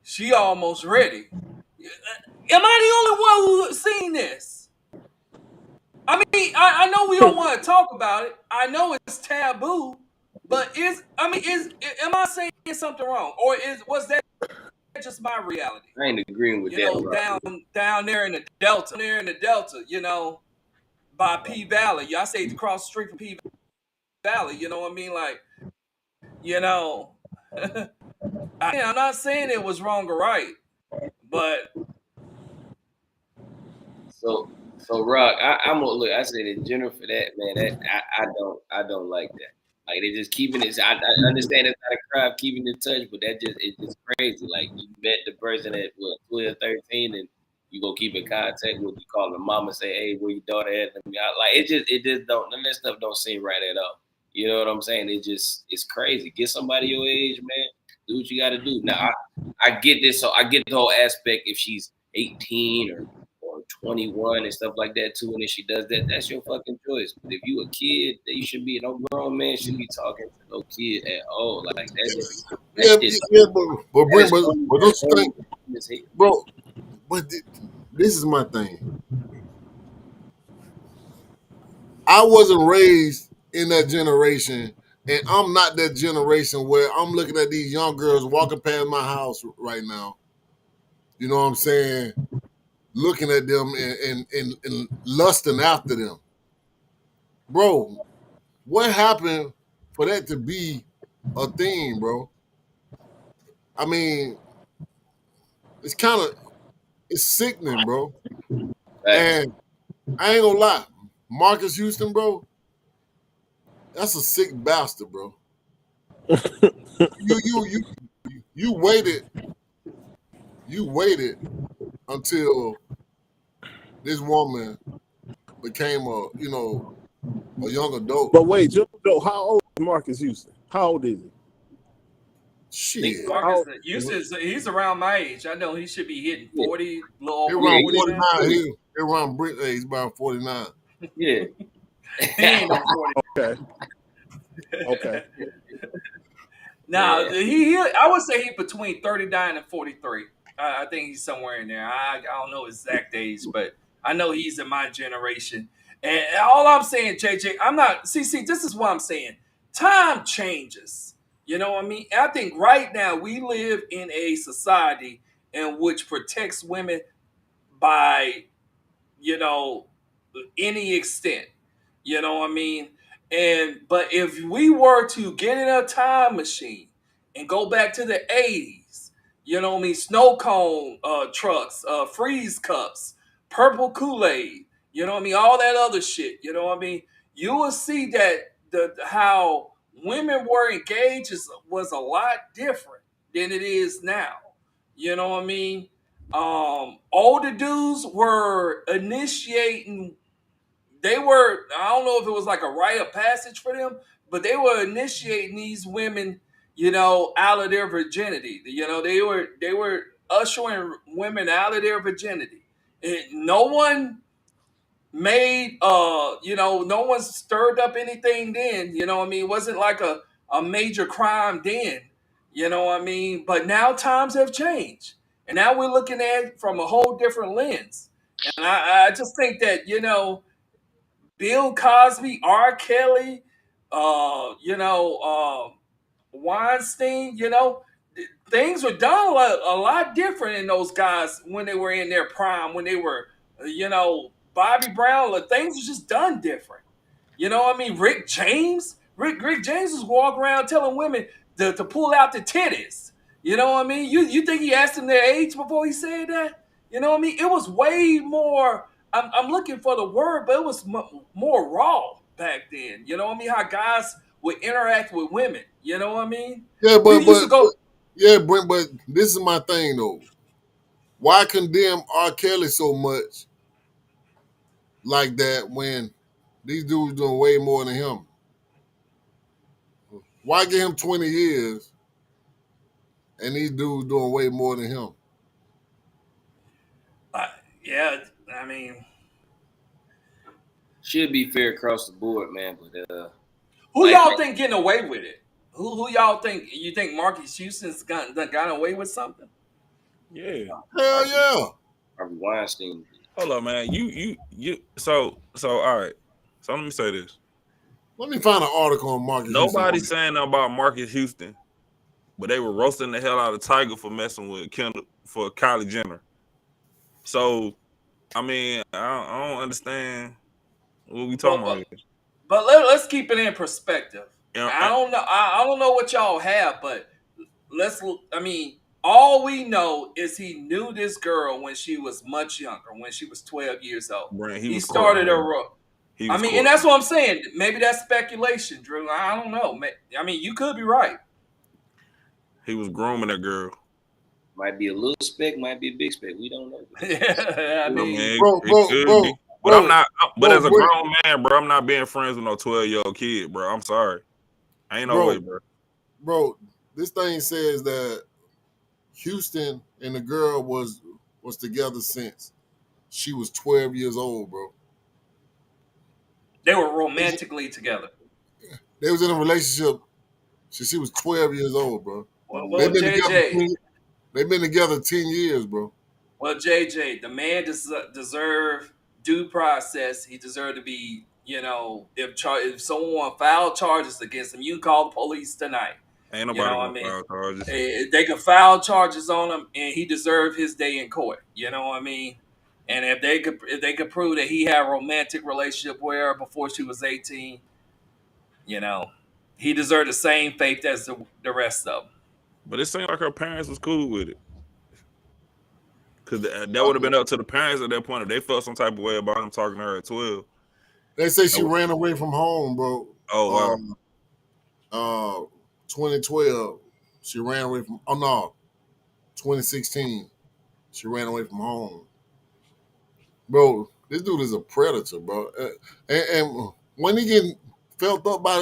She almost ready. Am I the only one who seen this? I mean, I know we don't want to talk about it. I know it's taboo, but am I saying something wrong, or was that just my reality? I ain't agreeing with You that, know, bro. down there in the Delta, you know, by P Valley. I say across the street from P Valley. You know what I mean? Like, you know, I'm not saying it was wrong or right, but So Rock, I'm gonna look. I said in general for that, man. That I don't like that. Like they just keeping it. I understand it's not a crime keeping in touch, but it's just crazy. Like you met the person at what 12, 13, and you go keep in contact with. You call the mama, say, "Hey, where your daughter at?" Let me out. Like it just don't. None of that stuff don't seem right at all. You know what I'm saying? It's crazy. Get somebody your age, man. Do what you got to do. Now I get this. So I get the whole aspect if she's 18 or 21 and stuff like that too. And if she does that, that's your fucking choice. But if you a kid, you should be no grown man should be talking to no kid at all. Like Yeah, that shit yeah, but that Brent, is funny. but That's don't you funny think, as hell. bro? But this is my thing. I wasn't raised in that generation, and I'm not that generation where I'm looking at these young girls walking past my house right now. You know what I'm saying? Looking at them and lusting after them, bro. What happened for that to be a thing, bro? I mean, it's kind of it's sickening, bro. Facts. And I ain't gonna lie, Marcus Houston, bro, that's a sick bastard, bro. You you you you waited until this woman became a young adult. But wait, Joe, how old is Marcus Houston? How old is he? Shit, Marcus Houston's he's around my age. I know he should be hitting Yeah, 40, a little he over yeah, around forty he, 49. now. He around Brit. He's about 49. yeah. He ain't no 40. Okay. Okay. Now Man, I would say he between 39 and 43. I think he's somewhere in there. I don't know exact age, but I know he's in my generation. And all I'm saying, JJ, I'm not see, this is what I'm saying. Time changes. You know what I mean? I think right now we live in a society in which protects women by, you know, any extent. You know what I mean? And but if we were to get in a time machine and go back to the 80s, you know what I mean, snow cone trucks, freeze cups, purple Kool-Aid, you know what I mean, all that other shit, you know what I mean, you will see that the how women were engaged was a lot different than it is now. You know what I mean? Older dudes were initiating. They were, I don't know if it was like a rite of passage for them, but they were initiating these women, you know, out of their virginity. You know, they were ushering women out of their virginity. No one made you know, no one stirred up anything then, you know what I mean? It wasn't like a major crime then, you know what I mean? But now times have changed. And now we're looking at it from a whole different lens. And I just think that, you know, Bill Cosby, R. Kelly, you know, Weinstein, you know, things were done a lot different in those guys when they were in their prime, when they were, you know, Bobby Brown, things were just done different. You know what I mean? Rick James was walking around telling women to pull out the titties. You know what I mean? You think he asked them their age before he said that? You know what I mean? It was way more. I'm looking for the word, but it was more raw back then. You know what I mean? How guys would interact with women. You know what I mean? Yeah, We used to but go. yeah, Brent. But this is my thing though. Why condemn R. Kelly so much like that when these dudes doing way more than him? Why give him 20 years and these dudes doing way more than him? Uh, yeah, I mean, should be fair across the board, man. But who like y'all think getting away with it? Who y'all think? You think Marcus Houston's got away with something? Yeah. Hell yeah. Harvey Weinstein. Hold up, man. So all right. So let me say this. Let me find an article on Marcus Houston. Nobody's saying nothing about Marcus Houston, but they were roasting the hell out of Tiger for messing with Kendall for Kylie Jenner. So, I mean, I don't understand what we talking about here. But let's keep it in perspective. Yeah, I don't know. I don't know what y'all have, but I mean, all we know is he knew this girl when she was much younger, when she was 12 years old. Brand, He was started courting a. her. I mean, and that's what I'm saying. Maybe that's speculation, Drew. I don't know. I mean, you could be right. He was grooming that girl. Might be a little speck, might be a big speck. We don't know. Yeah, I mean, it could be. But I'm not. But as a grown man, bro, I'm not being friends with no 12-year-old kid, bro. I'm sorry. I ain't no way, bro. Bro, this thing says that Houston and the girl was together since she was 12 years old, bro. they were romantically together. They was in a relationship since she was 12 years old, bro. Well, They've JJ. been together 10 years, bro. Well, JJ, the man deserve due process. He deserved to be, if someone filed charges against him, you can call the police tonight. Ain't nobody gonna file charges. They could file charges on him, and he deserved his day in court. You know what I mean? And if they could prove that he had a romantic relationship with her before she was 18, he deserved the same fate as the rest of them. But it seemed like her parents was cool with it. Because that would have been up to the parents at that point. If they felt some type of way about him talking to her at 12. They say she ran away from home, bro. Oh, wow. 2012, she ran away from, 2016, she ran away from home. Bro, this dude is a predator, bro. And when he getting felt up by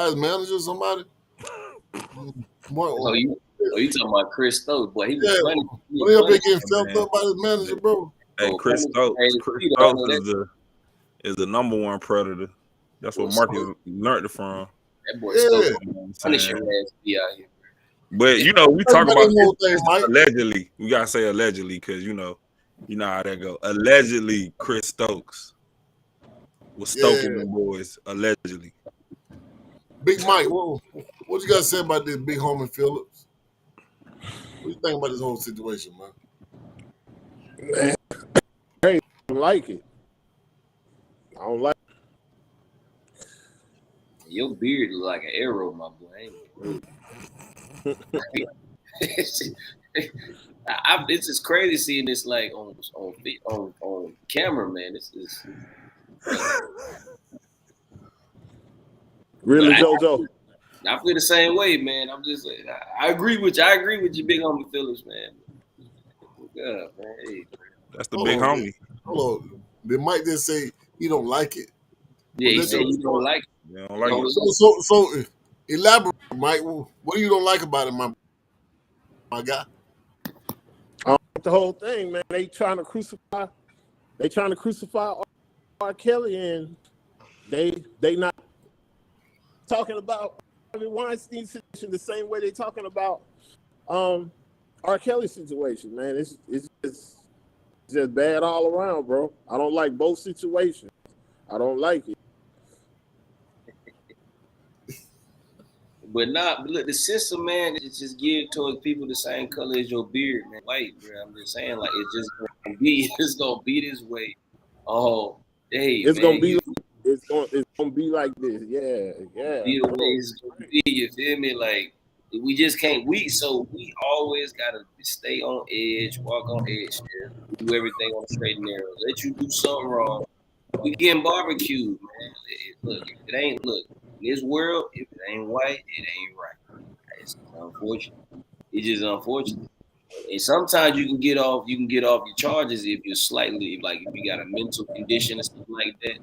his manager or somebody? You talking about Chris Stokes, boy. He was funny. When he up there getting felt up by his manager, bro. Hey, Chris Stokes is the number one predator. That's what Marcus learned it from. That boy Stokes, punish your ass be out here. But we talk about allegedly. We gotta say allegedly because you know how that go. Allegedly, Chris Stokes was stoking them boys. Allegedly. Big Mike, what you got to say about this big homie Phillips? What do you think about this whole situation, man? I don't like it. I don't like it. Your beard look like an arrow, my boy. It's just crazy seeing this like on camera, man. This is really, JoJo. I feel the same way, man. I'm just I agree with you. I agree with you, big homie Phillips, man. Yeah, man. Hey, that's the big homie. Hold on. Did Mike just say he don't like it? Yeah, he said he don't like it. You don't like it. So elaborate, Mike. What do you don't like about it, my guy? The whole thing, man. They trying to crucify R. Kelly, and they not talking about Harvey Weinstein situation the same way they talking about R. Kelly situation, man. It's just bad all around, bro. I don't like both situations. I don't like it. But look, the system, man, it's just geared towards people the same color as your beard, man. White, bro. I'm just saying, like, it's gonna be this way. Oh, hey, it's gonna be like this. Yeah. You feel me? Like, we just can't. We always gotta stay on edge, walk on edge, do everything on the straight and narrow. Let you do something wrong, we getting barbecued, man. Look. In this world, if it ain't white, it ain't right. It's unfortunate. It's just unfortunate. And sometimes you can get off your charges if you're slightly, like if you got a mental condition or something like that,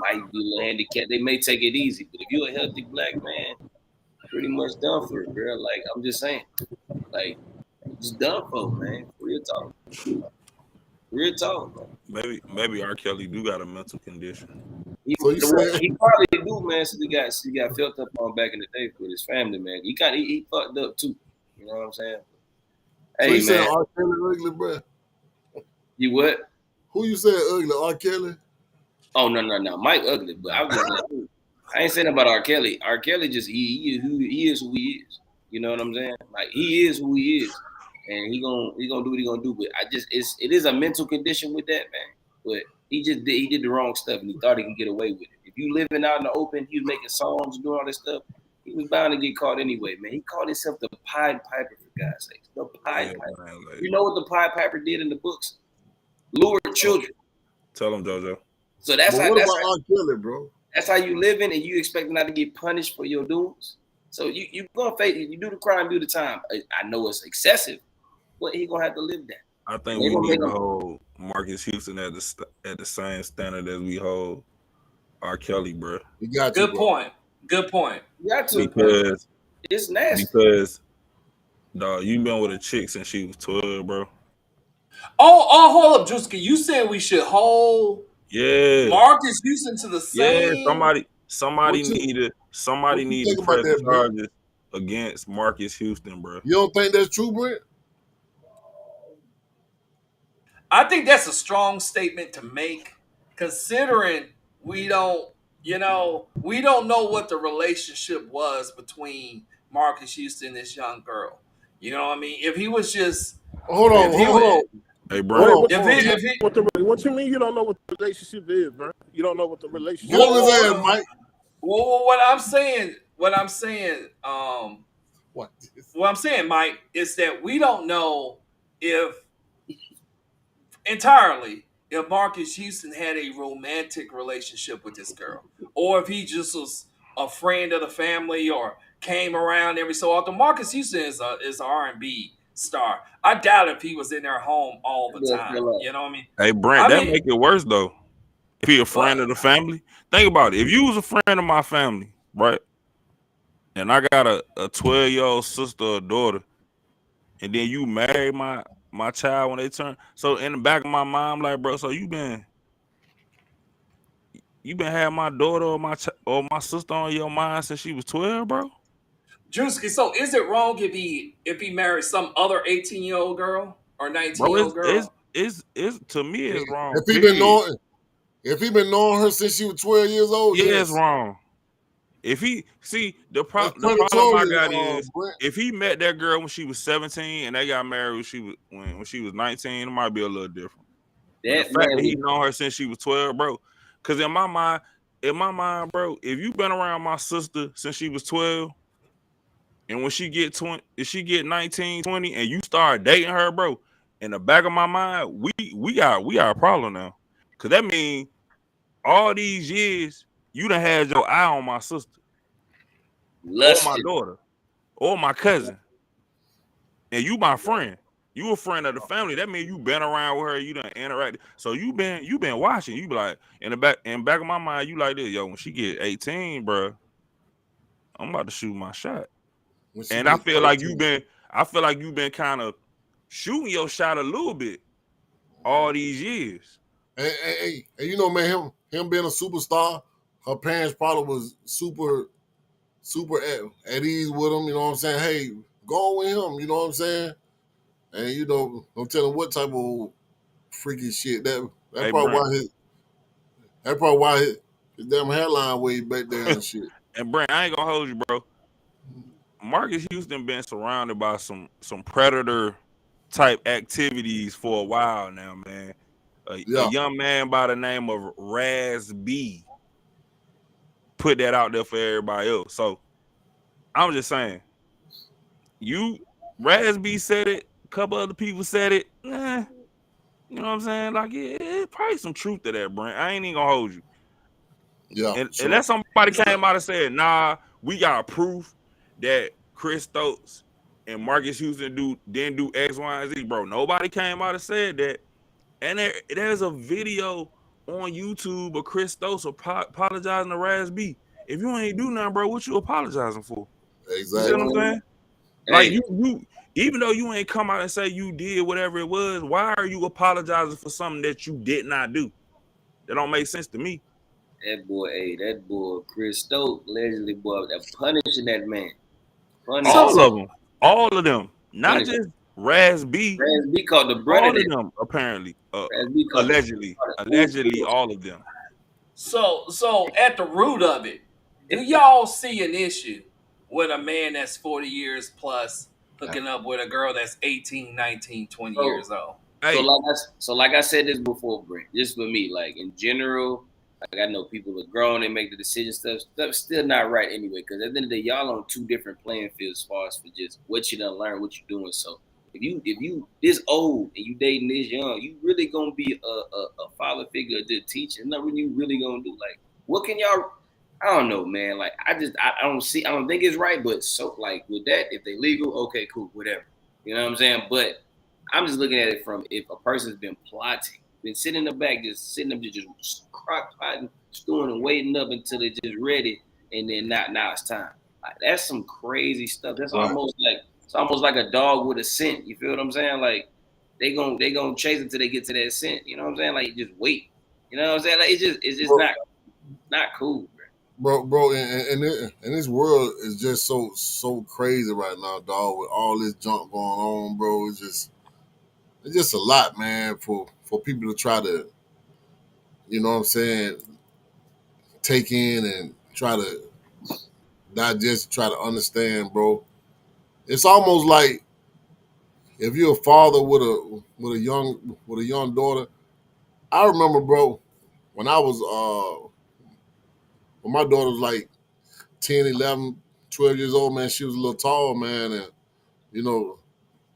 might be a little handicapped. They may take it easy. But if you're a healthy black man, pretty much done for it, bro. Like, I'm just saying. Like, just done for, man. Real talk. Real talk, man. Maybe R. Kelly do got a mental condition. He probably do, man. So he got felt up on back in the day with his family, man. He fucked up too. You know what I'm saying? So Hey you saying man, R. Kelly ugly, bro? you what? Who you saying ugly? R. Kelly? Oh no, Mike ugly, but I was just like, I ain't saying about R. Kelly. R. Kelly just he is who he is. You know what I'm saying? Like he is who he is, and he gonna do what he gonna do. But it is a mental condition with that man. But he did the wrong stuff, and he thought he could get away with it. If you living out in the open, he was making songs, doing all this stuff. He was bound to get caught anyway, man. He called himself the Pied Piper for God's sake. The Pied Yeah, Piper. man, like, You know what the Pied Piper did in the books? Lured children. tell him, JoJo. So But what about R. Kelly, bro? that's how you living, and you expect not to get punished for your doings. So you gonna face you do the crime, do the time. I know it's excessive, but he gonna have to live that. I think They we gonna need make to him. hold Marcus Houston at the same standard as we hold R. Kelly, bro. You got to, Good bro. point. Good point. You got to. Good point. It's nasty. Because dog, you been with a chick since she was 12, bro. Oh, hold up, Drewski. You said we should hold Yeah, Marcus Houston to the yeah. same. Somebody What you need to think about press that, Brent? charges against Marcus Houston, bro. You don't think that's true, Brent? I think that's a strong statement to make, considering we don't, we don't know what the relationship was between Marcus Houston and this young girl. You know what I mean? If he was just, Hold on, if he hold on, was, Hey, hold bro. on. if he, if he, What you mean you don't know what the relationship is, bro? You don't know what the Get relationship on his is. ass, Mike. well, What? what I'm saying, Mike, is that we don't know if entirely if Marcus Houston had a romantic relationship with this girl, or if he just was a friend of the family or came around every so often. Marcus Houston is a R&B star. I doubt if he was in their home all the time. You know what I mean? Hey, Brent, I that mean, make it worse though. If he a friend what? of the family, think about it. If you was a friend of my family, right, and I got a 12-year-old sister or daughter, and then you marry my child when they turn. So in the back of my mind, I'm like, bro, so you been having my daughter or my sister on your mind since she was 12, bro? Drewski, so is it wrong if he married some other 18-year-old girl or Bro, 19-year-old girl? it's to me it's wrong. If he been Period. knowing, if he been knowing her since she was 12 years old, Yeah, it's yes, wrong. If he see that's the problem I predatory, got is Brent. if he met that girl when she was 17 and they got married when she was 19, it might be a little different. But the That fact man that he was known her since she was 12, bro, because in my mind, bro, if you been around my sister since she was 12, and when she get 20, if she get 19, 20, and you start dating her, bro, in the back of my mind, we got a problem now. Cause that means all these years you done had your eye on my sister or my lusted. daughter or my cousin, and you my friend. You a friend of the family. That means you been around with her. You done interacted. So you been watching. You be like in the back of my mind. You like this, yo. When she get 18, bro, I'm about to shoot my shot. When she And I get feel like 13. you've been kind of shooting your shot a little bit all these years. And you know, man, him being a superstar, her parents probably was super at ease with him. You know what I'm saying? Hey, go on with him. You know what I'm saying? And you know, don't tell him what type of freaky shit Hey, Brent. That's probably why his damn hairline way back there and shit. And Brent, I ain't gonna hold you, bro. Marcus Houston been surrounded by some predator type activities for a while now, man. A Yeah. young man by the name of Raz B put that out there for everybody else. So I'm just saying, Raz B said it, a couple other people said it. You know what I'm saying? Like, it's probably some truth to that, Brent. I ain't even gonna hold you. Yeah, And sure. unless somebody came out and said, nah, we got proof that Chris Stokes and Marcus Houston didn't do X, Y, and Z, bro. Nobody came out and said that. And there's a video on YouTube of Chris Stokes apologizing to Raz B. If you ain't do nothing, bro, what you apologizing for? You see what I'm Exactly. saying? Like Hey, you even though you ain't come out and say you did whatever it was, why are you apologizing for something that you did not do? That don't make sense to me. that boy, Chris Stokes, allegedly, boy, they're punishing that man. So, All Punishing, of them. All of them. Not punishing. just Raz B, Raz B called the brother all of that. them apparently, Raz B called allegedly, all of them. So at the root of it, do If, y'all see an issue with a man that's 40 years plus hooking up with a girl that's 18, 19, 20 so, years old? Hey, like I said this before, Brent. Just for me, like in general, like I know people are grown and make the decision. Stuff's still not right anyway. Because at the end of the day, y'all on two different playing fields as far as for just what you done learn, what you're doing. So if you this old and you dating this young, you really gonna be a father figure, a teacher. Nothing you really gonna do. Like what can y'all? I don't know, man. Like I don't see. I don't think it's right. But so like with that, if they legal, okay, cool, whatever. You know what I'm saying? But I'm just looking at it from if a person's been plotting, been sitting in the back, just sitting up, just crock potting, stewing, and waiting up until they're just ready, and then now it's time. Like, that's some crazy stuff. That's Right. almost like a dog with a scent. You feel what I'm saying? Like they gonna chase until they get to that scent. You know what I'm saying? Like just wait. You know what I'm saying? Like it's just not cool, Bro, and this world is just so crazy right now, dog. With all this junk going on, bro, it's just a lot, man, for people to try to, you know what I'm saying, take in and try to digest, try to understand, bro. It's almost like if you're a father with a young daughter. I remember, bro, when I was when my daughter was like 10, 11, 12 years old, man, she was a little tall, man, and you know,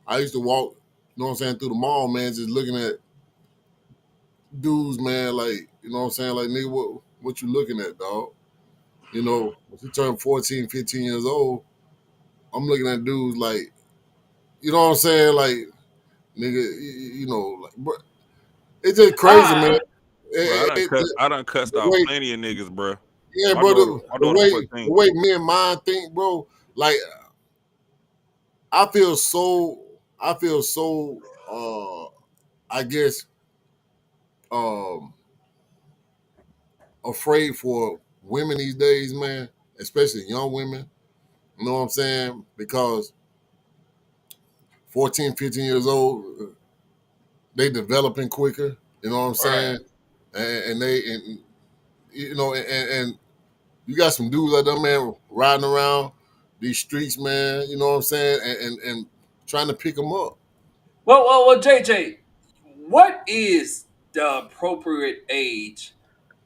I used to walk, you know what I'm saying, through the mall, man, just looking at dudes, man, like, you know what I'm saying, like, nigga, what you looking at, dog? You know, when she turned 14, 15 years old, I'm looking at dudes like, you know what I'm saying, like, nigga, you know, like, bro, it's just crazy, man. Ah, bro, It, I done cussed the out way, plenty of niggas, bro. yeah, My bro, daughter, my the daughter way 14. me and mine think, bro, like, I feel so, I guess, um, afraid for women these days, man, especially young women. You know what I'm saying? Because 14, 15 years old, they developing quicker. You know what I'm right. saying? And you know, and you got some dudes like that, man, riding around these streets, man. You know what I'm saying? And trying to pick them up. Well, JJ, what is the appropriate age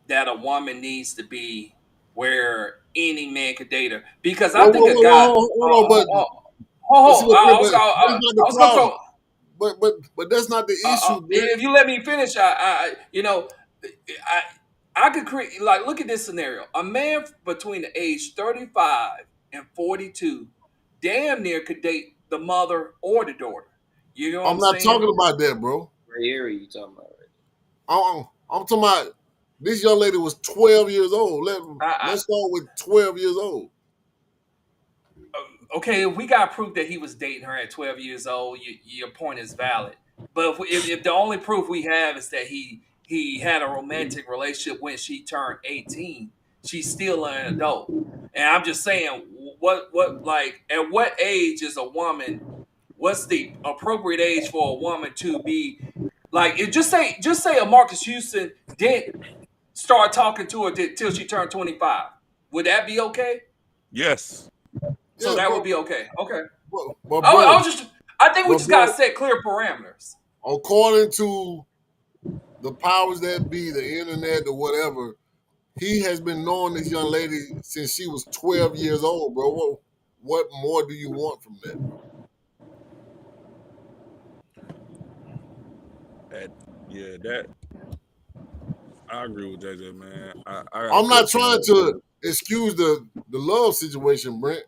that a woman needs to be where any man could date her? Because I think a guy. Hold on, but see, I was, that's not the gonna problem. throw. But that's not the issue, Brent. If you let me finish, I could create like look at this scenario. A man between the age 35 and 42 damn near could date the mother or the daughter. You know what I'm I'm not saying? talking about that, bro. Gray area you talking about, right? I'm talking about this young lady was 12 years old. I, Let's start with 12 years old. okay, if we got proof that he was dating her at 12 years old, your point is valid. But if the only proof we have is that he had a romantic relationship when she turned 18, she's still an adult. And I'm just saying, what like at what age is a woman? What's the appropriate age for a woman to be like? Just say a Marcus Houston didn't start talking to her till she turned 25. Would that be okay? Yes. So Yes, that would bro. be okay. Okay. But I bro, was just. I think we but just gotta bro, set clear parameters. according to the powers that be, the internet or whatever, he has been knowing this young lady since she was 12 years old, bro. What more do you want from that, bro? That, yeah, that I agree with JJ, man. I gotta I'm cut not some trying of that. to excuse the love situation, Brent.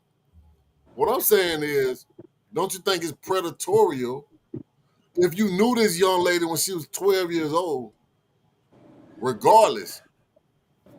What I'm saying is, don't you think it's predatorial if you knew this young lady when she was 12 years old, regardless?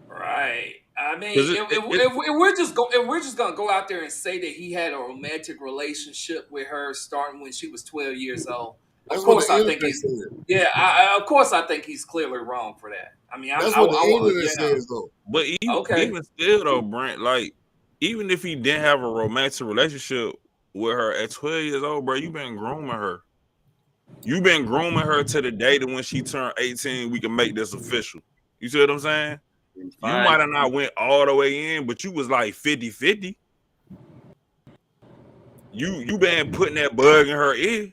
Right. I mean, Cause if we're just gonna go out there and say that he had a romantic relationship with her starting when she was 12 years old, of That's what the course I internet think he's says. yeah. Of course I think he's clearly wrong for that. I mean, That's what the internet you know, says, though. but okay. even still though, Brent, like even if he didn't have a romantic relationship with her at 12 years old, bro. You been grooming her. You been grooming her to the day that when she turned 18, we can make this official. You see what I'm saying? You might have not went all the way in, but you was like 50-50. You been putting that bug in her ear.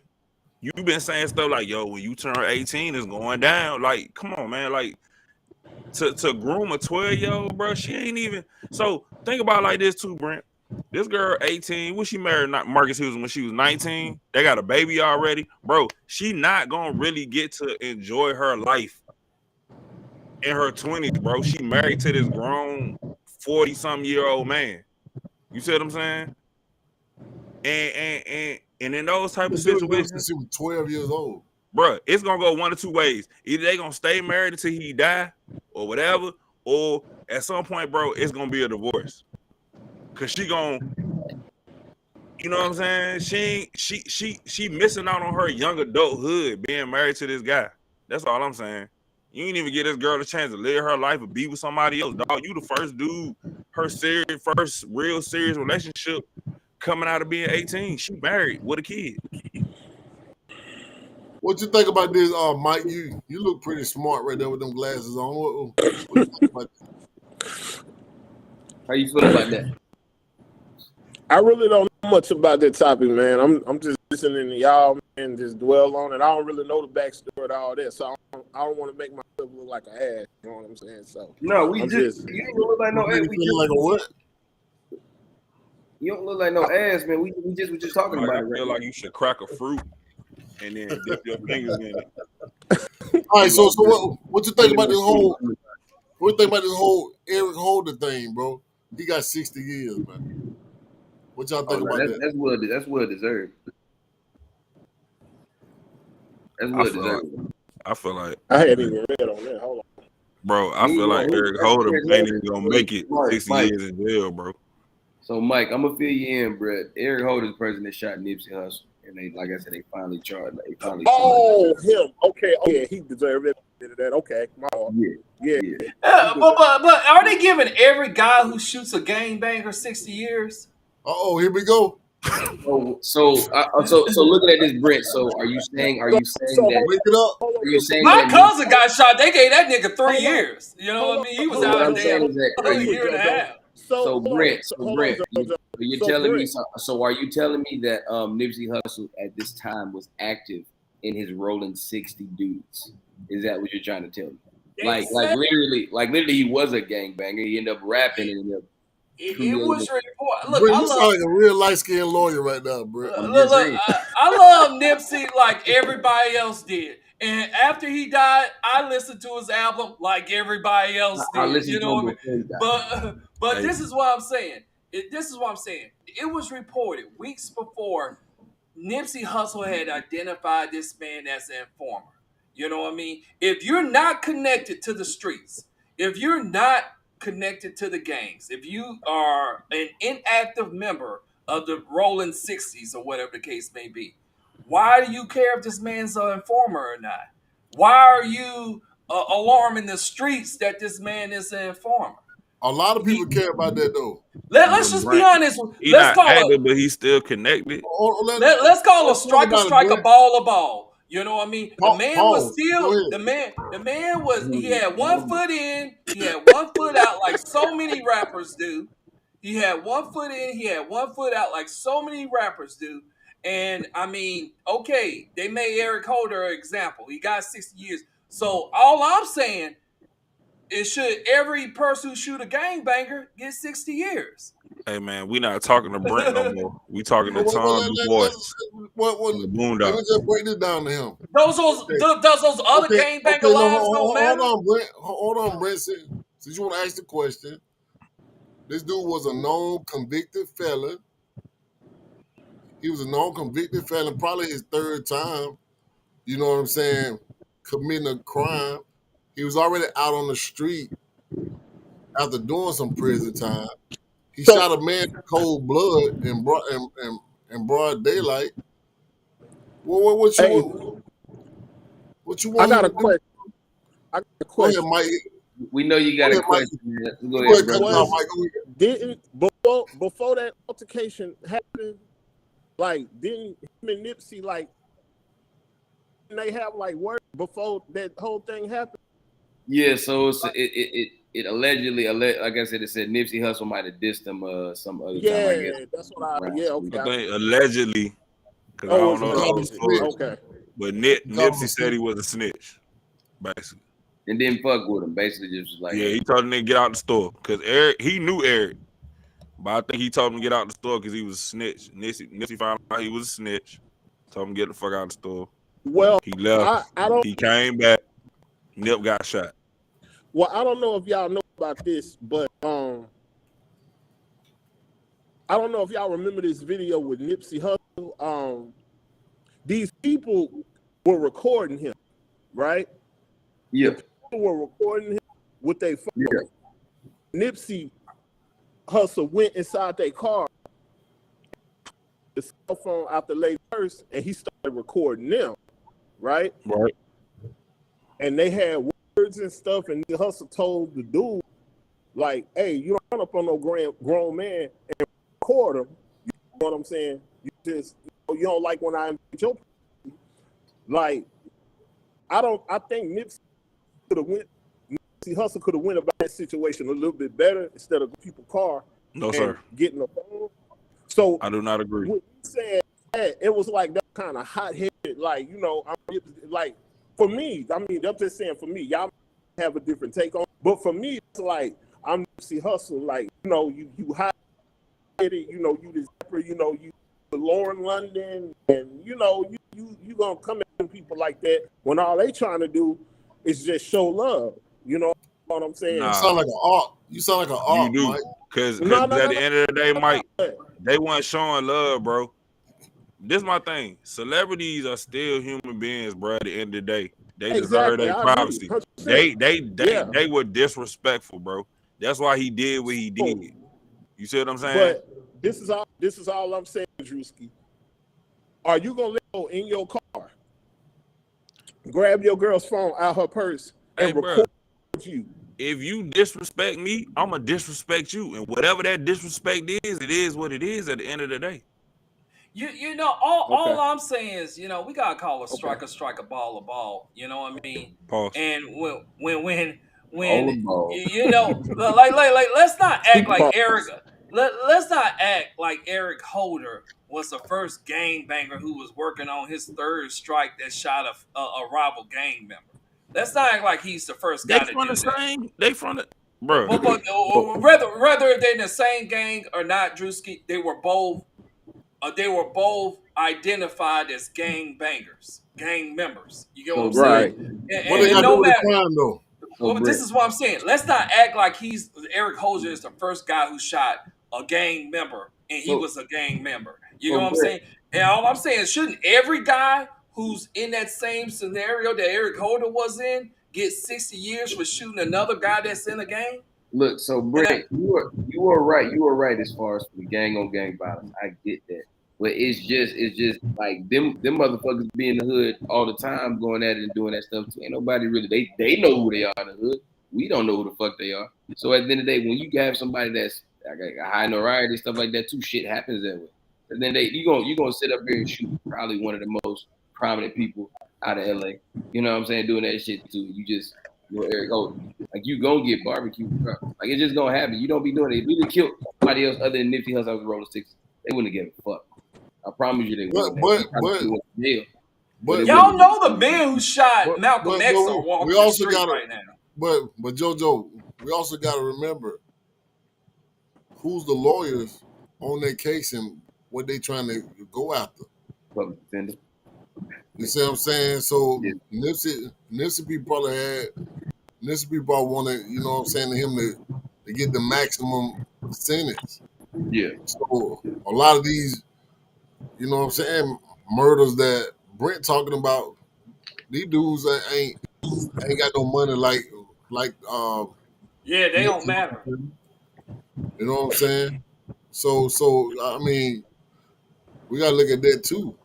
You been saying stuff like, yo, when you turn 18, it's going down. Like, come on, man. Like, to groom a 12-year-old, bro, she ain't even. So think about it like this too, Brent. This girl, 18, when she married Marcus Houston when she was 19, they got a baby already. Bro, she not gonna really get to enjoy her life in her 20s, bro. She married to this grown 40-something-year-old man. You see what I'm saying? And in those type of situations, she was 12 years old. Bro, it's gonna go one of two ways. Either they gonna stay married until he die or whatever, or at some point, bro, it's gonna be a divorce. Cause she gonna, you know what I'm saying? She missing out on her young adulthood being married to this guy. That's all I'm saying. You ain't even give this girl a chance to live her life or be with somebody else. Dog, you the first dude, first real serious relationship coming out of being 18. She married with a kid. What you think about this, Mike? You look pretty smart right there with them glasses on. What you think about this? How you feel about that? I really don't know much about that topic, man. I'm just listening to y'all and just dwell on it. I don't really know the backstory to all that, so I don't want to make myself look like an ass. You know what I'm saying? So no, you don't look like no ass. Like a what? You don't look like no ass, man. We just were just talking about it. I feel like you should crack a fruit and then dip your fingers in it. All right, so what you think about this whole? What you think about this whole Eric Holder thing, bro? He got 60 years, man. What y'all think about that? That's well deserved. That's well deserved. I feel like I hadn't even read on that. Hold on, bro. I feel like Eric Holder ain't even gonna make it 60 years in jail, bro. So, Mike, I'm gonna fill you in, bro. Eric Holder's the person that shot Nipsey Hussle, and they, like I said, they finally charged. Him. Okay. Oh, yeah, he deserved it. That. Okay. Yeah. But are they giving every guy who shoots a gangbanger 60 years? Here we go. So looking at this, Brent. So are you saying that? Wake it up. Are you saying my cousin got shot? They gave that nigga 3 years. You know what I mean? He was out there a year and a half. So Brent, you're telling me. So are you telling me that Nipsey Hussle at this time was active in his rolling 60 dudes? Is that what you're trying to tell me? Like literally, he was a gangbanger. He ended up rapping and it was reported. Look, Bro, you sound like a real light-skinned lawyer right now, bro. Look, I love Nipsey like everybody else did. And after he died, I listened to his album like everybody else did. You know what I mean? But this is what I'm saying. It was reported weeks before Nipsey Hussle had identified this man as an informer. You know what I mean? If you're not connected to the streets, if you're not connected to the gangs, if you are an inactive member of the rolling 60s or whatever the case may be, why do you care if this man's an informer or not? Why are you alarming the streets that this man is an informer? A lot of people care about that, though. Let's just be honest. Let's call it, but he's still connected. Let's call a striker, ball a ball. You know what I mean? The man was still the man was. He had 1 foot in, he had 1 foot out, like so many rappers do. He had 1 foot in, he had 1 foot out, like so many rappers do. And I mean, okay, they made Eric Holder an example. He got 60 years. So all I'm saying is, should every person who shoot a gangbanger get 60 years? Hey man, we not talking to Brent no more. We talking to Tom Du Bois. Let me just break this down to him. Does those other gangbanger lives don't matter? Hold on, Brent. Since you want to ask the question, this dude was a known convicted felon. He was a known convicted felon, probably his third time, you know what I'm saying, committing a crime. He was already out on the street after doing some prison time. He shot a man in cold blood in broad daylight. What you want? I got a question. Go ahead, Mike. We know you got a question. Go ahead, Didn't before that altercation happened, Like, didn't him and Nipsey, like, didn't they have like words before that whole thing happened? Yeah, so it allegedly, like I said, it said Nipsey Hussle might have dissed him some other time, I guess. Yeah, that's what I. Yeah, okay. I think allegedly, because I Oh, don't it's know the whole allegedly. story. okay. But He called him a Nipsey said he was a snitch, basically. And didn't fuck with him. Basically, just was like, Yeah, he told him to get out the store because he knew Eric, but I think he told him to get out the store because he was a snitch. Nipsey found out he was a snitch. Told him to get the fuck out the store. Well, He left. I don't. He came back. Nip got shot. Well, I don't know if y'all know about this, but I don't know if y'all remember this video with Nipsey Hussle. These people were recording him, right? yeah, People were recording him with their phone. yeah. Nipsey Hussle went inside their car, the cell phone out the lady first, and he started recording them, right? Right. And they had words and stuff, and Hussle told the dude, like, hey, you don't run up on no grown man and record him. You know what I'm saying? You just, you don't like when I invite your like, I think Nipsey Hussle could have went about that situation a little bit better instead of people's car. No, and sir. getting a phone. So I do not agree. when you said that, it was like that kind of hot-headed, like, you know, like, for me, I mean, I'm just saying for me, y'all have a different take on it, but for me, it's like, I'm Nipsey Hussle, like, you know, you hot-headed, you know, you this rapper, you know, you Lauren London, and, you know, you gonna come at people like that when all they trying to do is just show love, you know what I'm saying? Nah. You sound like an art. You sound like an art, You do. Mike. Because No, at the end of the day, Mike, they weren't showing love, bro. This is my thing. Celebrities are still human beings, bro. At the end of the day, they deserve Exactly, their I agree, privacy. 100%. Yeah. They were disrespectful, bro. That's why he did what he did. You see what I'm saying? But this is all I'm saying, Drewski. Are you gonna let go in your car, grab your girl's phone out her purse, and Hey, record bro, you? if you disrespect me, I'ma disrespect you. And whatever that disrespect is, it is what it is at the end of the day. You know, all Okay. I'm saying is, you know, we gotta call a striker, ball a ball. You know what I mean? Pause. And when All the ball. you know, like let's not act like Eric. Let's not act like Eric Holder was the first gang banger who was working on his third strike that shot a rival gang member. Let's not act like he's the first They guy to from do the that. same. They from the, bro. But whether they're in the same gang or not, Drewski, they were both identified as gang bangers, gang members. You get what I'm Right. saying? What they And got to do no with the matter. crime, though? Well, this is what I'm saying. Let's not act like Eric Holder is the first guy who shot a gang member, and he was a gang member. You know what I'm saying? And all I'm saying is, shouldn't every guy who's in that same scenario that Eric Holder was in get 60 years for shooting another guy that's in a gang? Look, so Brent, you were right. You were right as far as the gang on gang violence. I get that. But it's just like them motherfuckers be in the hood all the time going at it and doing that stuff too. Ain't nobody really they know who they are in the hood. We don't know who the fuck they are. So at the end of the day, when you have somebody that's like a high notoriety, stuff like that too, shit happens that way. And then you gonna sit up here and shoot probably one of the most prominent people out of LA. You know what I'm saying? Doing that shit too. You're Eric Holder. Like you gonna get barbecue, bro. Like it's just gonna happen. You don't be doing it. If we would killed somebody else other than Nipsey Hussle out the roller six, they wouldn't have given a fuck. I promise you they wouldn't. But y'all know the man who shot Malcolm X are walking we the also street gotta, right now. But JoJo, we also got to remember who's the lawyers on their case and what they trying to go after. Public defender. You see what I'm saying? So Yeah. Nipsey people wanted, you know what I'm saying, to him to get the maximum sentence. Yeah. So a lot of these, you know what I'm saying, murders that Brent talking about, these dudes ain't got no money like Yeah, they don't matter. You know what I'm saying? So I mean, we gotta look at that too.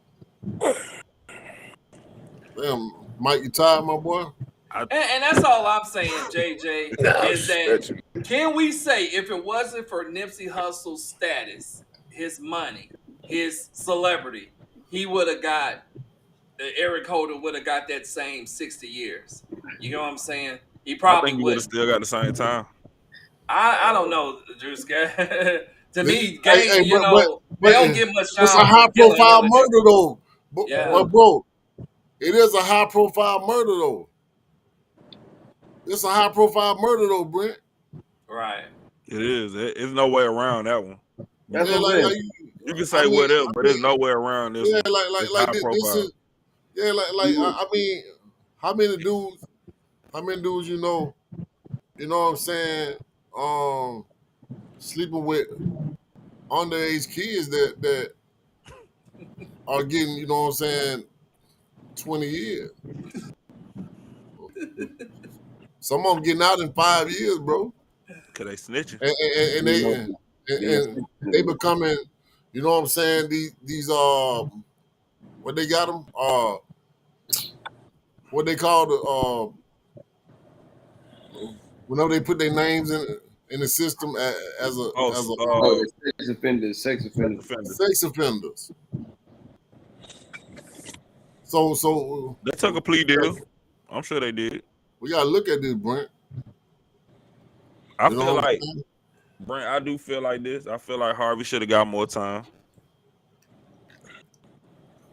Damn, Mike, you tired, my boy? And that's all I'm saying, JJ, is that can we say if it wasn't for Nipsey Hussle's status, his money, his celebrity, he would have got Eric Holder would have got that same 60 years. You know what I'm saying? He I probably think he would have wouldn't. still got the same time. I don't know, Drew. To me, Hey, gang, you know, they but don't get much it's a time for high killing profile another. murder though. Yeah, But bro, it is a high profile murder though. It's a high profile murder though, Brent. right. It is. It's no way around that one. That's Yeah, what I'm saying. You can I say mean, whatever, but there's no way around this yeah, one. It's like high this profile. is, yeah, I mean, how many dudes you know what I'm saying, sleeping with underage kids that are getting, you know what I'm saying, 20 years. Some of them getting out in 5 years, bro. Cause they snitching. And they becoming, you know what I'm saying, these what they got them, what they call the whenever they put their names in the system as a Oh, Oh, the sex offenders. sex offenders. sex offenders. So They took a plea deal. I'm sure they did. we gotta look at this, Brent. I You know feel what I'm like saying? Brent. I do feel like this. I feel like Harvey should have got more time.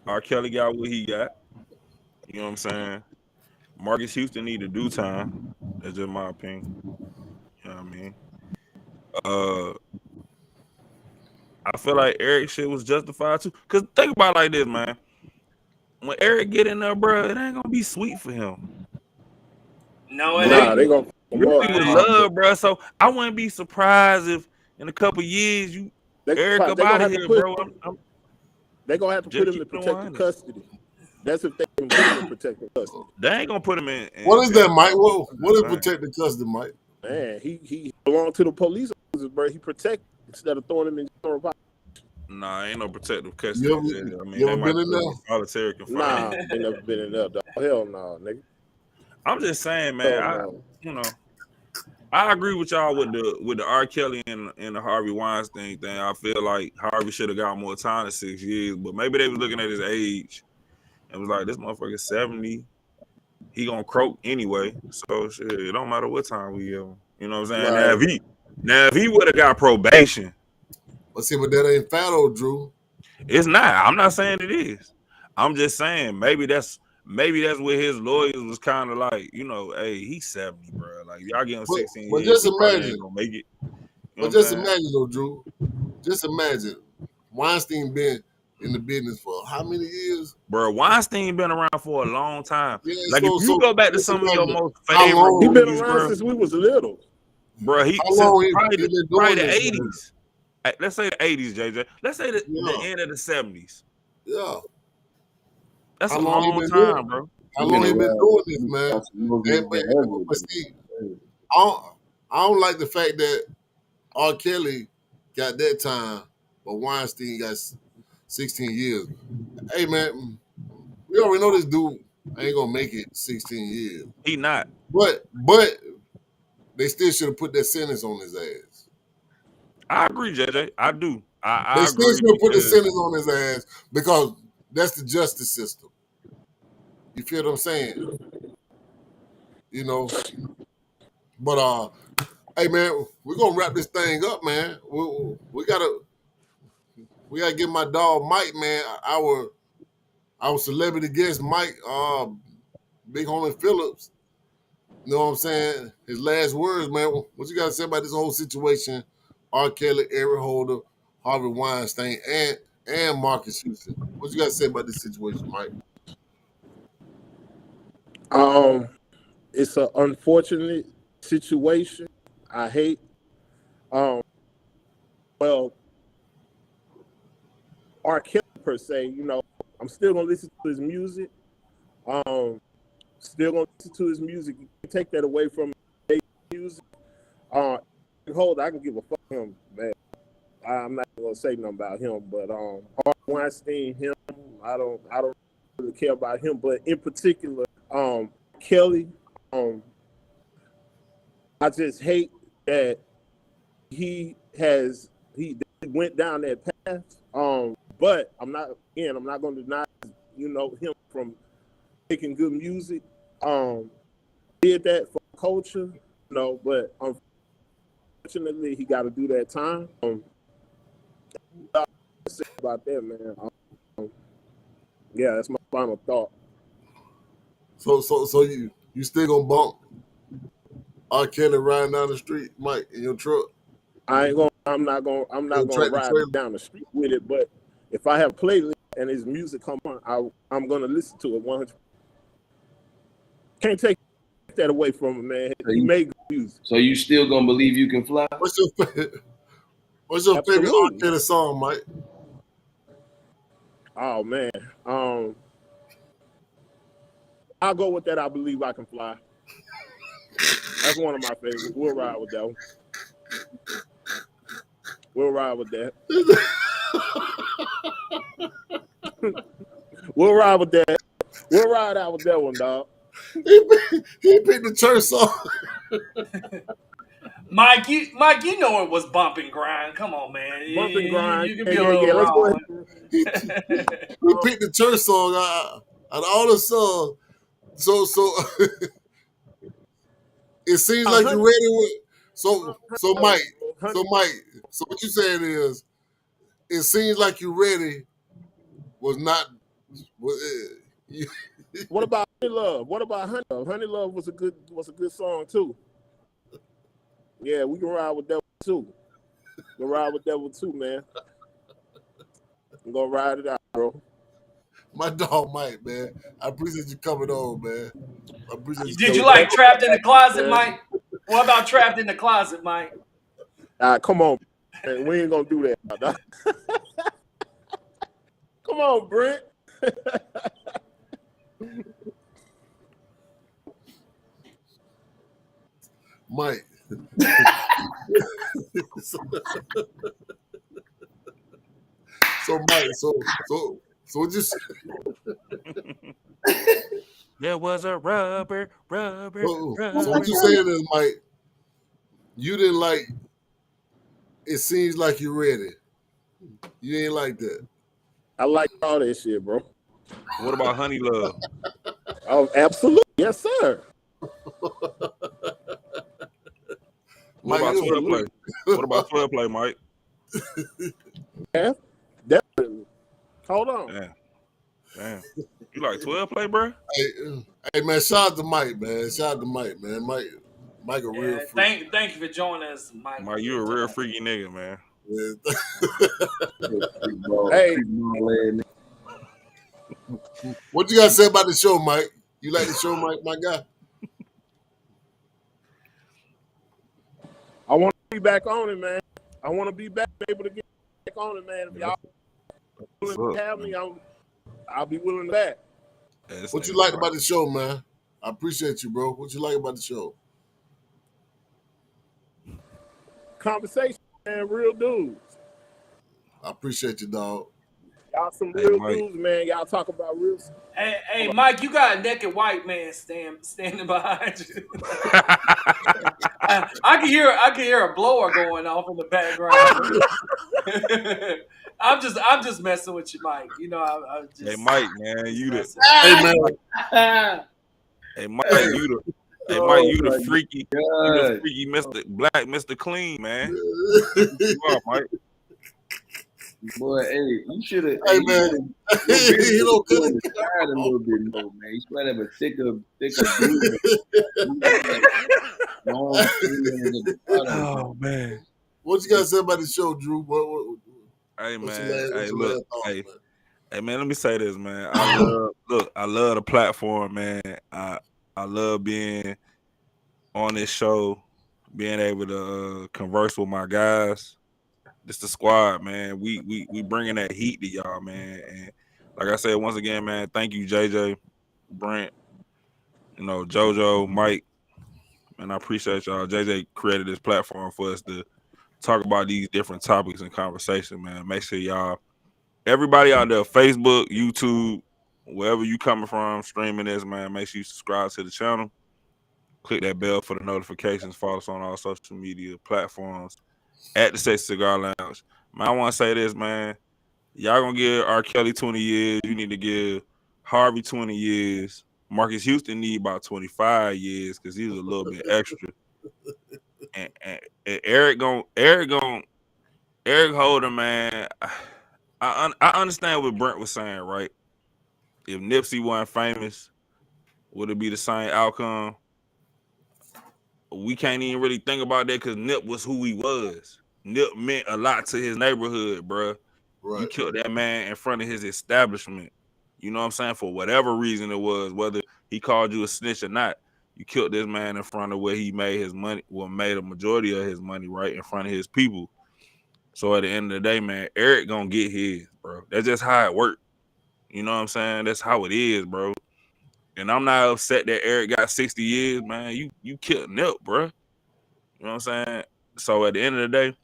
R. Kelly got what he got. You know what I'm saying? Marcus Houston need to do time. That's just my opinion. You know what I mean? I feel like Eric shit was justified too. Cause think about it like this, man. When Eric get in there, bro, it ain't gonna be sweet for him. No, it Nah, ain't. they gonna Really with love, bro. So I wouldn't be surprised if in a couple years you Eric up they out gonna of have to here, put bro. I'm they gonna have to put just him in keeping it protective 100. custody. That's if they can put him in protective custody. They ain't gonna put him in. What is that, Mike? I'm What just is saying. protected custody, Mike? Man, he belonged to the police officers, bro. He protect instead of throwing him in jail. Nah, ain't no protective custody. You I mean, ever they might been in put him in there? solitary confinement. Nah, ain't never been in there, dog. Hell no, nigga. I'm just saying, Hell man. no. I agree with y'all with the R. Kelly and the Harvey Weinstein thing. I feel like Harvey should have got more time than 6 years, but maybe they was looking at his age and was like, this motherfucker 70, he gonna croak anyway. So shit, it don't matter what time we give him. You know what I'm saying? Right. Now if he would have got probation, But see, but that ain't fat old Drew. it's not. I'm not saying it is. I'm just saying maybe that's what his lawyers was kind of like, you know, hey, he's 70, bro. Like y'all give him 16 But years, just he probably imagine. ain't gonna make it. You know But what I'm just saying? imagine though, Drew. Just imagine. Weinstein been in the business for how many years? Bro, Weinstein been around for a long time. Yeah, Like if you so go back to just some of your imagine most how favorite long He been movies, around bro. since we was little. Bro, he how since long he probably been the doing this, man? 80s. Let's say the 80s, JJ. Let's say the Yeah, end of the 70s. yeah. That's How a long he long been doing? time, bro. How long he been doing this, man? But see, I don't like the fact that R. Kelly got that time, but Weinstein got 16 years. Hey, man, we already know this dude ain't gonna make it 16 years. He not. But they still should have put that sentence on his ass. I agree, JJ. I do. They I still agree should have put the because sentence on his ass because that's the justice system. You feel what I'm saying? You know. But hey man, we're gonna wrap this thing up, man. We gotta give my dog Mike, man, our celebrity guest, Mike, Big Homie Phillips. You know what I'm saying? His last words, man. What you gotta say about this whole situation? R. Kelly, Eric Holder, Harvey Weinstein, and Marcus Houston. What you gotta say about this situation, Mike? It's an unfortunate situation. I hate. Well, R. Kelly per se, you know, I'm still gonna listen to his music. Still gonna listen to his music. You can take that away from his music. Hold, I can give a fuck him, man. I'm not gonna say nothing about him, but Harvey Weinstein, him, I don't really care about him. But in particular, Kelly, I just hate that he went down that path. But I'm not going to deny, him from making good music. Did that for culture, but unfortunately he got to do that time. About that, man. Yeah, that's my final thought. So you still gonna bump R. Kelly riding down the street, Mike, in your truck? I'm not gonna Tractor ride trailer. down the street with it, but if I have a playlist and his music come on, I'm gonna listen to it 100. Can't take that away from him, man. He made good music. So you still gonna believe you can fly? What's your favorite R. Absolutely. Kelly song, Mike? Oh man, I'll go with that. I believe I can fly. That's one of my favorites. We'll ride with that one. We'll ride with that. We'll ride with that. We'll ride out with that one, dog. He picked the church song. Mike, you know it was bump and grind. Come on, man. Bump and grind. You can be a little Let's go ahead. He picked the church song out of all the songs. So it seems like you're ready with. So Mike. So what you saying is, it seems like you're ready. Was not. What about Honey Love? What about Honey Love? Honey Love was a good song too. Yeah, we can ride with that one too. We'll ride with that one too, man. I'm gonna ride it out, bro. My dog Mike, man. I appreciate you coming on, man. I appreciate you. Did you like Trapped in the Closet, Mike? What about Trapped in the Closet, Mike? Come on, man. We ain't gonna do that. Dog. Come on, Brent. Mike. So Mike, so what you say? There was a rubber. So what you saying is, Mike, you didn't like. It seems like you're ready. You ain't like that. I like all that shit, bro. What about Honey Love? Oh, absolutely, yes, sir. What about 12 play? What about 12 play, Mike? Yeah, definitely. Hold on. Damn. You like 12 play, bro? Hey man, shout out to Mike, man. Shout out to Mike, man. Mike a real freak. Thank you for joining us, Mike. Mike, you a real freaky nigga, man. Hey. What you got to say about the show, Mike? You like the show, Mike, my guy? I want to be back on it, man. I want to be able to get back on it, man. If y'all willing to have me, I'll be willing to back. Yeah, what you like about the show, man? I appreciate you, bro. What you like about the show? Conversation, man. Real dudes. I appreciate you, dog. Y'all some real dudes, man. Y'all talk about real stuff. Hey, Mike, you got a naked white man standing behind you. I can hear a blower going off in the background. I'm just messing with you, Mike. You know, I'm just. Hey, Mike, man, you the. Hey, man. Hey, Mike, you the. Hey, Mike, you the freaky Mr. Black Mr. Clean, man. You are, Mike. Boy, hey, you should have. Hey, man. You know, good. A little bit more, man. You should have a thicker Oh man. What you got to say about the show, Drew? Hey man, hey man. Let me say this, man. I love the platform, man. I love being on this show, being able to converse with my guys. This the squad, man. We bringing that heat to y'all, man. And like I said, once again, man, thank you, JJ, Brent, JoJo, Mike, and I appreciate y'all. JJ created this platform for us to talk about these different topics and conversation, man. Make sure y'all, everybody out there, Facebook, YouTube, wherever you coming from, streaming this, man, make sure you subscribe to the channel. Click that bell for the notifications. Follow us on all social media platforms at the Sexy Cigar Lounge. Man, I want to say this, man. Y'all gonna give R. Kelly 20 years. You need to give Harvey 20 years. Marcus Houston need about 25 years because he's a little bit extra. And Eric Holder, man. I understand what Brent was saying, right? If Nipsey wasn't famous, would it be the same outcome? We can't even really think about that because Nip was who he was. Nip meant a lot to his neighborhood, bruh. Right. You killed that man in front of his establishment. You know what I'm saying? For whatever reason it was, whether he called you a snitch or not, you killed this man in front of where he made his money, well, made a majority of his money right in front of his people. So at the end of the day, man, Eric gonna get his, bro. That's just how it worked. You know what I'm saying? That's how it is, bro. And I'm not upset that Eric got 60 years, man. You killed Nip, bro. You know what I'm saying? So at the end of the day,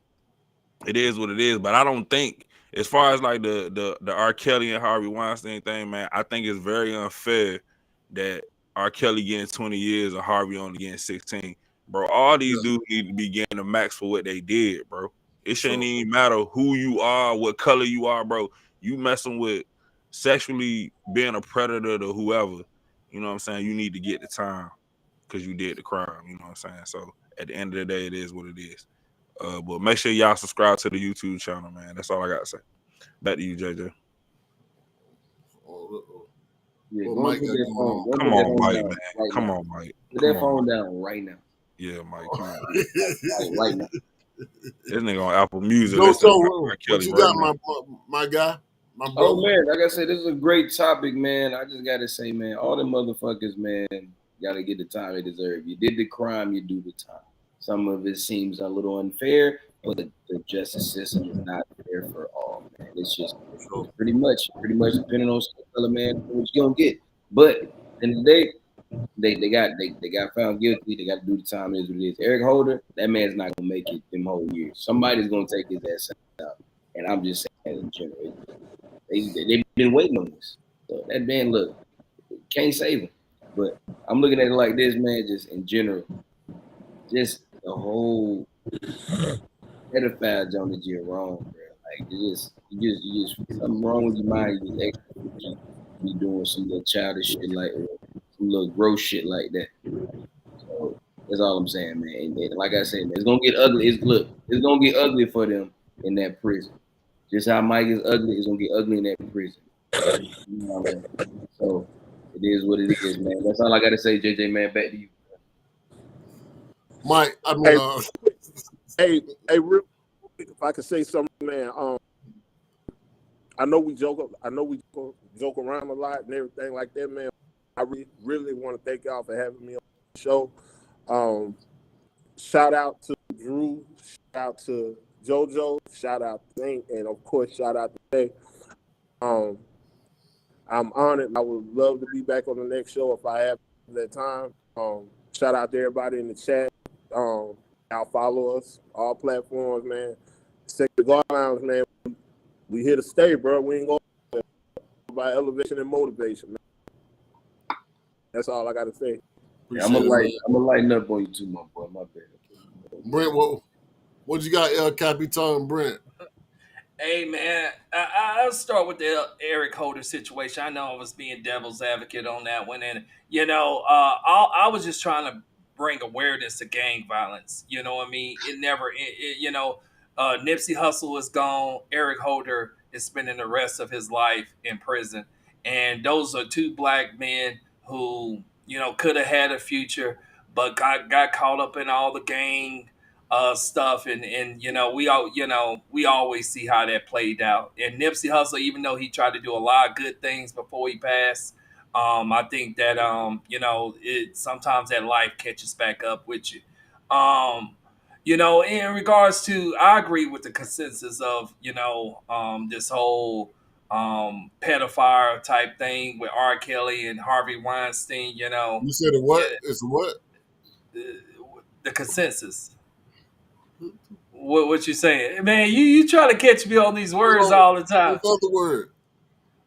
it is what it is. But I don't think, as far as like the R. Kelly and Harvey Weinstein thing, man, I think it's very unfair that R. Kelly getting 20 years and Harvey only getting 16. Bro, all these dudes need to be getting the max for what they did, bro. It shouldn't even matter who you are, what color you are, bro. You messing with sexually being a predator to whoever, you know what I'm saying? You need to get the time because you did the crime, you know what I'm saying? So at the end of the day, it is what it is. But make sure y'all subscribe to the YouTube channel, man. That's all I gotta say. Back to you, JJ. Yeah, Well, go Mike put got that going phone. on. Go Come put that on, phone Mike, down man. right Come now. on, Mike. Put Come that on. phone down right now. Yeah, Mike. Come on. Right now. This nigga on Apple Music. Yo, Listen to so R. what Kelly you right got, now. my guy, my brother? Oh man, like I said, this is a great topic, man. I just gotta say, man, all the motherfuckers, man, gotta get the time they deserve. You did the crime, you do the time. Some of it seems a little unfair, but the justice system is not fair for all, man. It's just it's pretty much depending on the color, man, what you gonna get. But at the end of the day, they got found guilty. They got to do the time. It is what it is. Eric Holder, that man's not gonna make it them whole years. Somebody's gonna take his ass out. And I'm just saying in general, they've been waiting on this. So that man, look, can't save him. But I'm looking at it like this, man. Just in general, just the whole pedophile zone is just wrong, bro. Like you just something wrong with your mind. You just extra be doing some little childish shit like some little gross shit like that. So that's all I'm saying, man. And like I said, man, it's gonna get ugly. It's gonna get ugly for them in that prison. Just how Mike is ugly, it's gonna get ugly in that prison. You know what I mean? So it is what it is, man. That's all I gotta say, JJ, man. Back to you. Mike, I mean, Hey, real quick, if I could say something, man. I know we joke around a lot and everything like that, man. I really want to thank y'all for having me on the show. Shout out to Drew, shout out to JoJo, shout out to Zink, and of course, shout out to Jay. I'm honored. I would love to be back on the next show if I have that time. Shout out to everybody in the chat. Y'all follow us, all platforms, man. Second Guard Lounge, man. We here to stay, bro. We ain't going by elevation and motivation, man. That's all I got to say. Yeah, I'm gonna lighten up on you too, my boy. My bad. Brent, what you got, El Capitan Brent? Hey man, I'll start with the Eric Holder situation. I know I was being devil's advocate on that one, and I was just trying to bring awareness to gang violence. You know what I mean? It never, Nipsey Hussle is gone. Eric Holder is spending the rest of his life in prison, and those are two black men who could have had a future, but got caught up in all the gang stuff, and we always see how that played out. And Nipsey Hussle, even though he tried to do a lot of good things before he passed, I think that it sometimes that life catches back up with you. In regards to, I agree with the consensus of this whole pedophile type thing with R. Kelly and Harvey Weinstein. You said a what? Yeah, It's a what? the consensus. What you saying, man? You try to catch me on these words all the time. What's the other word?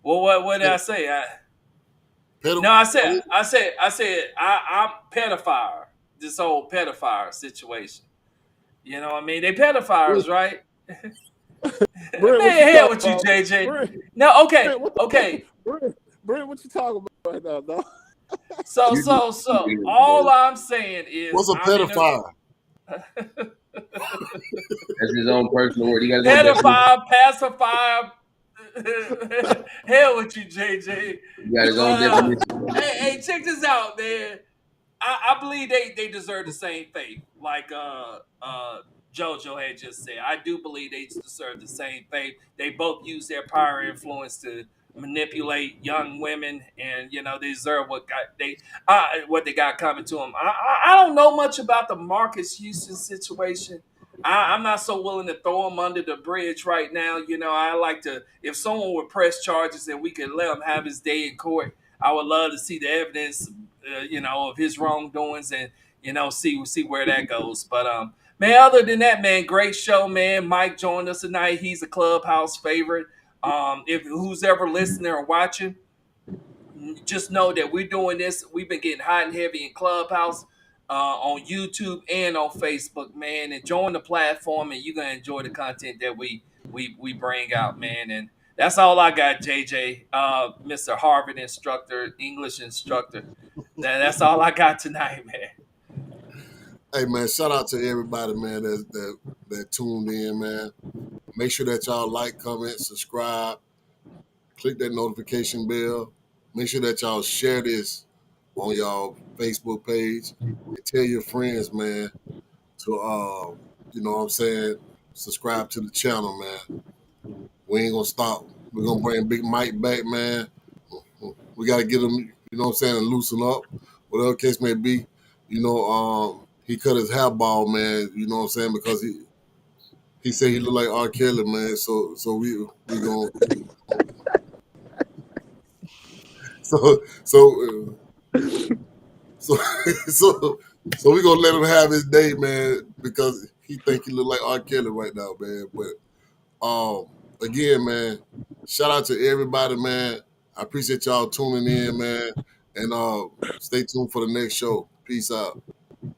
Well, what did I say? Pedo- I said I'm pedophile. This whole pedophile situation. You know what I mean? They pedophiles, right? Brent, what you hell talking with you, about? JJ. Brent, No, okay, Brent, what okay. Brent, what you talking about right now, dog? So, You so, just so, all I'm saying is What's a I'm in a pedophile? that's his own personal word. He got his own definition. pedophile, pacifier. Hell with you, JJ. He got his own But definition, bro. hey, check this out, man. I believe they deserve the same fate. Like JoJo had just said. I do believe they deserve the same fate. They both use their power and influence to manipulate young women, and they deserve what they got coming to them. I don't know much about the Marcus Houston situation. I'm not so willing to throw him under the bridge right now. I like to, if someone would press charges and we could let him have his day in court, I would love to see the evidence, of his wrongdoings, and see where that goes. But man, other than that, man, great show, man. Mike joined us tonight. He's a Clubhouse favorite. If who's ever listening or watching, just know that we're doing this. We've been getting hot and heavy in Clubhouse, on YouTube and on Facebook, man. And join the platform, and you're gonna enjoy the content that we bring out, man. And that's all I got, JJ, Mr. Harvard instructor, English instructor. That's all I got tonight, man. Hey man, shout out to everybody, man, that tuned in, man. Make sure that y'all like, comment, subscribe, click that notification bell. Make sure that y'all share this on y'all Facebook page and tell your friends, man, to you know what I'm saying, subscribe to the channel, man. We ain't gonna stop. We're gonna bring Big Mike back, man. We gotta get him, you know what I'm saying, and loosen up, whatever case may be. He cut his hair bald, man, you know what I'm saying, because he said he looked like R. Kelly, man. So we gonna so so so so we gonna let him have his day, man, because he think he look like R. Kelly right now, man. But again, man, shout out to everybody, man. I appreciate y'all tuning in, man, and stay tuned for the next show. Peace out.